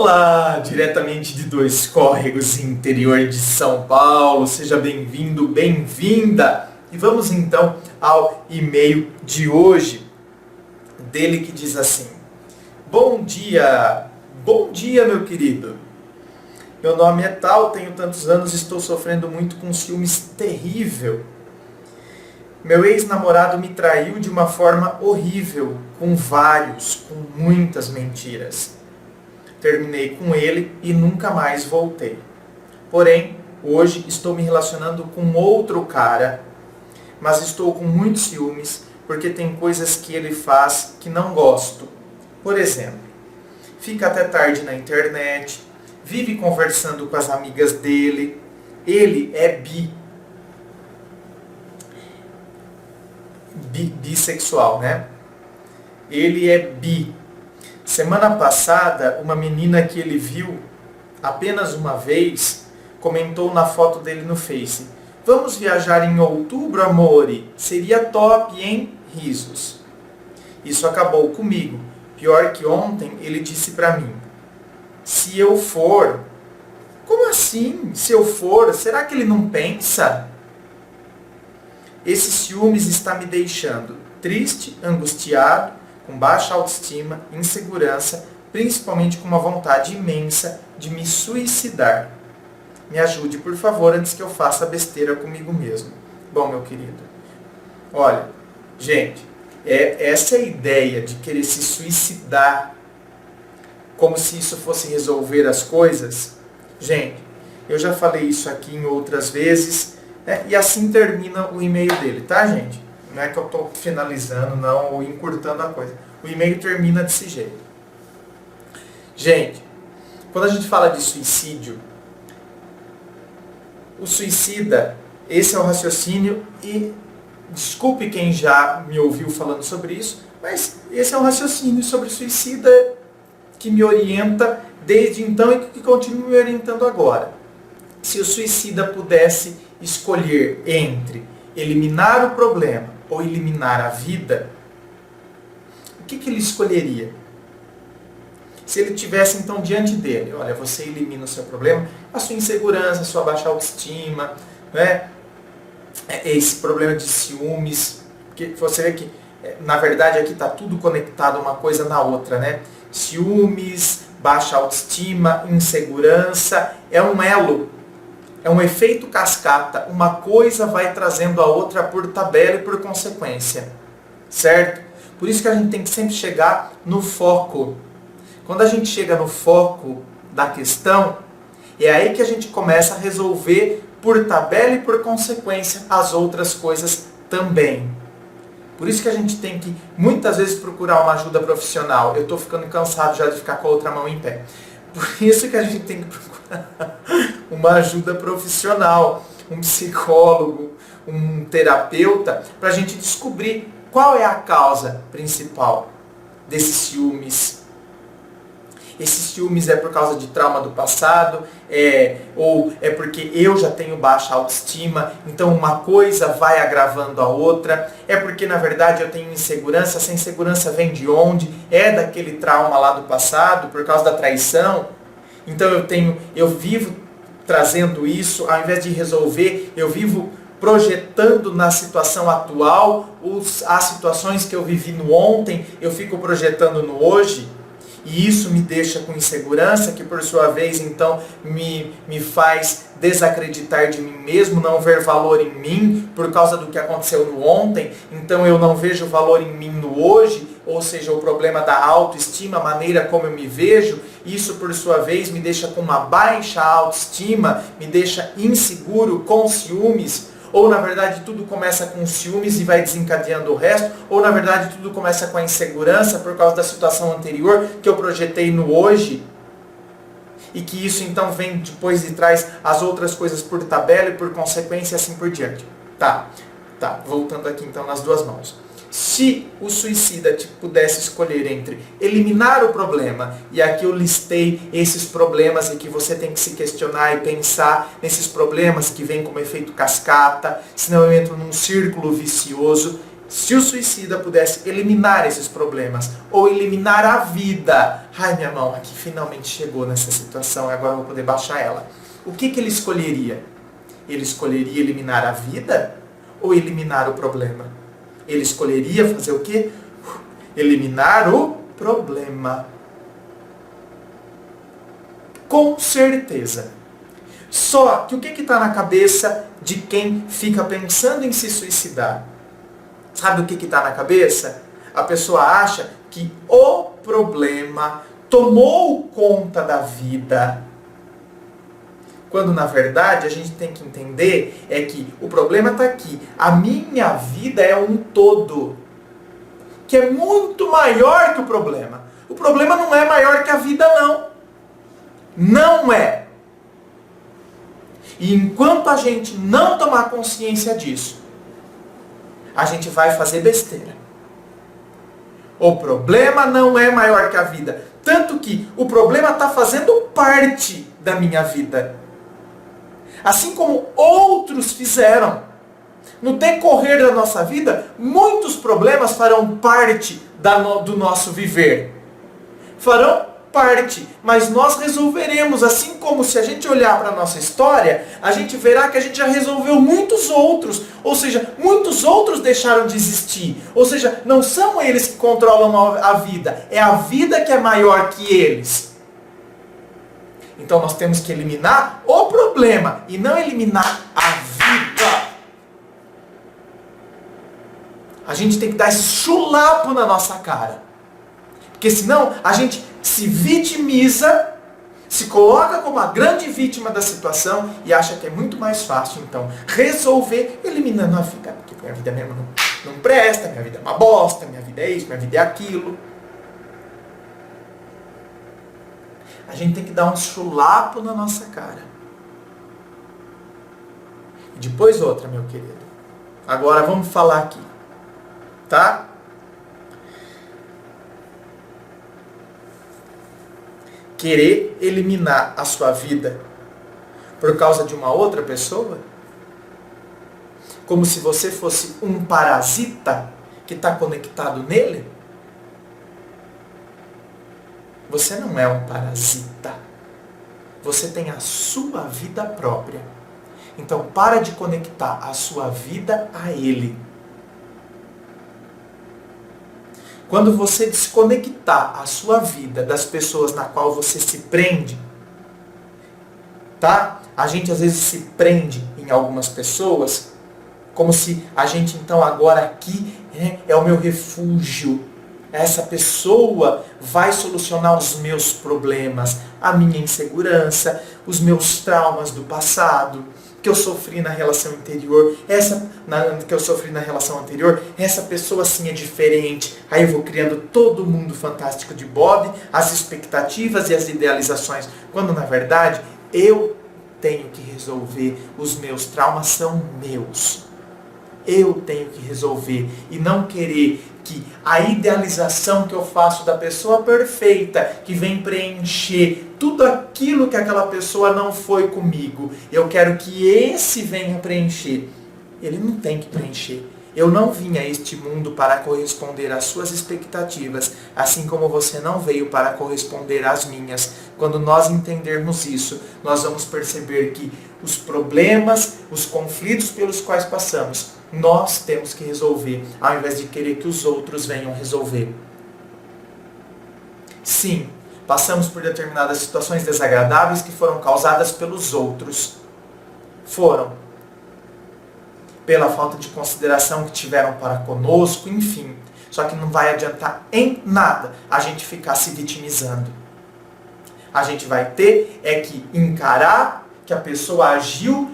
Olá, diretamente de Dois Córregos, interior de São Paulo. Seja bem-vindo, bem-vinda. E vamos então ao e-mail de hoje, dele que diz assim: bom dia meu querido. Meu nome é tal, tenho tantos anos e estou sofrendo muito com ciúmes terrível. Meu ex-namorado me traiu de uma forma horrível, com muitas mentiras. Terminei com ele e nunca mais voltei. Porém, hoje estou me relacionando com outro cara, mas estou com muitos ciúmes porque tem coisas que ele faz que não gosto. Por exemplo, fica até tarde na internet, vive conversando com as amigas dele. Ele é bissexual, né? Ele é bi. Semana passada, uma menina que ele viu apenas uma vez comentou na foto dele no Face: vamos viajar em outubro, amore? Seria top, hein? Risos. Isso acabou comigo. Pior que ontem ele disse pra mim: se eu for... Como assim? Se eu for, será que ele não pensa? Esse ciúmes está me deixando triste, angustiado, com baixa autoestima, insegurança, principalmente com uma vontade imensa de me suicidar. Me ajude, por favor, antes que eu faça besteira comigo mesmo. Bom, meu querido, olha, gente, essa ideia de querer se suicidar como se isso fosse resolver as coisas, gente, eu já falei isso aqui em outras vezes, né, e assim termina o e-mail dele, tá, gente? Não é que eu estou finalizando, não, ou encurtando a coisa. O e-mail termina desse jeito. Gente, quando a gente fala de suicídio, o suicida, esse é o raciocínio, e desculpe quem já me ouviu falando sobre isso, mas esse é o raciocínio sobre suicida que me orienta desde então e que continua me orientando agora. Se o suicida pudesse escolher entre eliminar o problema ou eliminar a vida, o que ele escolheria? Se ele tivesse então diante dele, olha, você elimina o seu problema, a sua insegurança, a sua baixa autoestima, né? Esse problema de ciúmes, porque você vê que, na verdade, aqui está tudo conectado uma coisa na outra, né? Ciúmes, baixa autoestima, insegurança, é um elo. É um efeito cascata, uma coisa vai trazendo a outra por tabela e por consequência, certo? Por isso que a gente tem que sempre chegar no foco. Quando a gente chega no foco da questão, é aí que a gente começa a resolver por tabela e por consequência as outras coisas também. Por isso que a gente tem que muitas vezes procurar uma ajuda profissional. Eu estou ficando cansado já de ficar com a outra mão em pé. Por isso que a gente tem que procurar uma ajuda profissional, um psicólogo, um terapeuta, para a gente descobrir qual é a causa principal desses ciúmes. Esses ciúmes é por causa de trauma do passado, ou é porque eu já tenho baixa autoestima, então uma coisa vai agravando a outra, é porque na verdade eu tenho insegurança, essa insegurança vem de onde? É daquele trauma lá do passado, por causa da traição, então eu vivo trazendo isso, ao invés de resolver, eu vivo projetando na situação atual, as situações que eu vivi no ontem, eu fico projetando no hoje. E isso me deixa com insegurança, que por sua vez então me faz desacreditar de mim mesmo, não ver valor em mim por causa do que aconteceu no ontem. Então eu não vejo valor em mim no hoje, ou seja, o problema da autoestima, a maneira como eu me vejo. Isso por sua vez me deixa com uma baixa autoestima, me deixa inseguro, com ciúmes. Ou na verdade tudo começa com ciúmes e vai desencadeando o resto, ou na verdade tudo começa com a insegurança por causa da situação anterior que eu projetei no hoje, e que isso então vem depois de trás as outras coisas por tabela e por consequência e assim por diante. Tá, voltando aqui então nas duas mãos. Se o suicida pudesse escolher entre eliminar o problema, e aqui eu listei esses problemas e que você tem que se questionar e pensar nesses problemas que vêm como efeito cascata, senão eu entro num círculo vicioso, Se o suicida pudesse eliminar esses problemas, ou eliminar a vida, ai, minha mão, aqui finalmente chegou nessa situação, agora eu vou poder baixar ela. O que ele escolheria? Ele escolheria eliminar a vida ou eliminar o problema? Ele escolheria fazer o quê? Eliminar o problema. Com certeza. Só que o que está na cabeça de quem fica pensando em se suicidar? Sabe o que está na cabeça? A pessoa acha que o problema tomou conta da vida. Quando na verdade a gente tem que entender é que o problema está aqui. A minha vida é um todo, que é muito maior que o problema. O problema não é maior que a vida, não. Não é. E enquanto a gente não tomar consciência disso, a gente vai fazer besteira. O problema não é maior que a vida. Tanto que o problema está fazendo parte da minha vida. Assim como outros fizeram. No decorrer da nossa vida, muitos problemas farão parte do nosso viver. Farão parte, mas nós resolveremos, assim como se a gente olhar para a nossa história, a gente verá que a gente já resolveu muitos outros, ou seja, muitos outros deixaram de existir, ou seja, não são eles que controlam a vida, é a vida que é maior que eles. Então nós temos que eliminar o problema e não eliminar a vida. A gente tem que dar esse chulapo na nossa cara, porque senão a gente se vitimiza, se coloca como a grande vítima da situação e acha que é muito mais fácil, então, resolver eliminando a vida. Porque minha vida mesmo não presta, minha vida é uma bosta, minha vida é isso, minha vida é aquilo. A gente tem que dar um chulapo na nossa cara. E depois outra, meu querido. Agora vamos falar aqui, tá? Querer eliminar a sua vida por causa de uma outra pessoa? Como se você fosse um parasita que está conectado nele? Você não é um parasita. Você tem a sua vida própria. Então para de conectar a sua vida a ele. Quando você desconectar a sua vida das pessoas na qual você se prende, tá? A gente às vezes se prende em algumas pessoas, como se a gente então agora aqui é o meu refúgio. Essa pessoa vai solucionar os meus problemas, a minha insegurança, os meus traumas do passado, que eu sofri na relação anterior, essa pessoa assim é diferente. Aí eu vou criando todo mundo fantástico de Bob, as expectativas e as idealizações, quando na verdade eu tenho que resolver, os meus traumas são meus. Eu tenho que resolver e não querer que a idealização que eu faço da pessoa perfeita, que vem preencher tudo aquilo que aquela pessoa não foi comigo, eu quero que esse venha preencher. Ele não tem que preencher. Eu não vim a este mundo para corresponder às suas expectativas, assim como você não veio para corresponder às minhas. Quando nós entendermos isso, nós vamos perceber que os problemas, os conflitos pelos quais passamos, nós temos que resolver, ao invés de querer que os outros venham resolver. Sim, passamos por determinadas situações desagradáveis que foram causadas pelos outros. Foram. Pela falta de consideração que tiveram para conosco, enfim. Só que não vai adiantar em nada a gente ficar se vitimizando. A gente vai ter que encarar que a pessoa agiu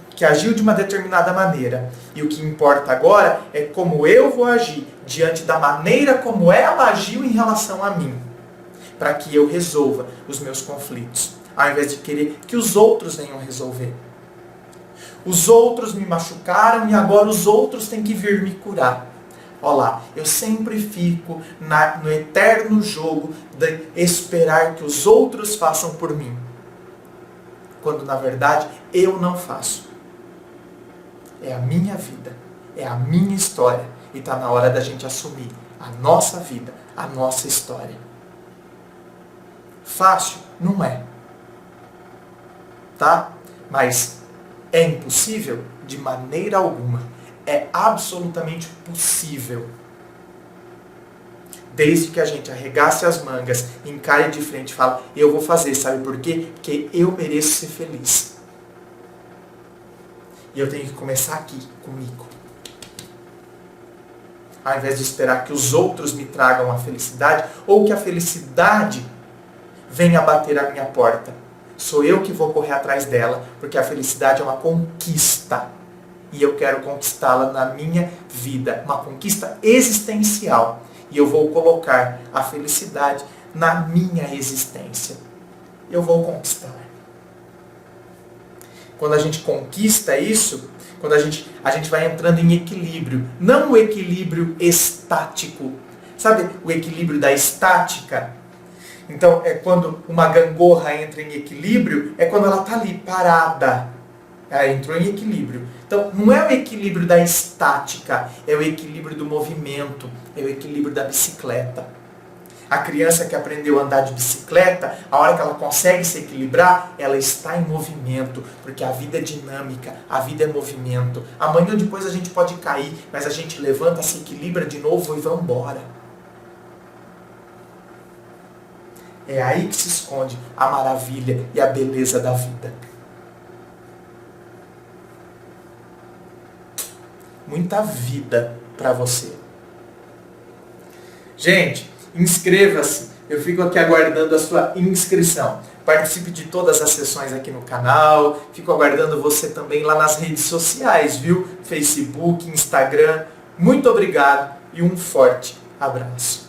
de uma determinada maneira. E o que importa agora é como eu vou agir diante da maneira como ela agiu em relação a mim. Para que eu resolva os meus conflitos. Ao invés de querer que os outros venham resolver. Os outros me machucaram e agora os outros têm que vir me curar. Olha lá, eu sempre fico no eterno jogo de esperar que os outros façam por mim. Quando na verdade eu não faço. É a minha vida, é a minha história, e está na hora da gente assumir a nossa vida, a nossa história. Fácil? Não é. Tá? Mas é impossível? De maneira alguma. É absolutamente possível. Desde que a gente arregace as mangas, encare de frente e fale, eu vou fazer, sabe por quê? Porque eu mereço ser feliz. E eu tenho que começar aqui, comigo. Ao invés de esperar que os outros me tragam a felicidade, ou que a felicidade venha bater a minha porta. Sou eu que vou correr atrás dela, porque a felicidade é uma conquista. E eu quero conquistá-la na minha vida. Uma conquista existencial. E eu vou colocar a felicidade na minha existência. Eu vou conquistar. Quando a gente conquista isso, quando a gente vai entrando em equilíbrio. Não o equilíbrio estático. Sabe o equilíbrio da estática? Então, é quando uma gangorra entra em equilíbrio, é quando ela está ali, parada. Ela entrou em equilíbrio. Então, não é o equilíbrio da estática, é o equilíbrio do movimento, é o equilíbrio da bicicleta. A criança que aprendeu a andar de bicicleta, a hora que ela consegue se equilibrar, ela está em movimento, porque a vida é dinâmica, a vida é movimento. Amanhã ou depois a gente pode cair, mas a gente levanta, se equilibra de novo e vamos embora. É aí que se esconde a maravilha e a beleza da vida. Muita vida para você. Gente, inscreva-se. Eu fico aqui aguardando a sua inscrição. Participe de todas as sessões aqui no canal. Fico aguardando você também lá nas redes sociais, viu? Facebook, Instagram. Muito obrigado e um forte abraço.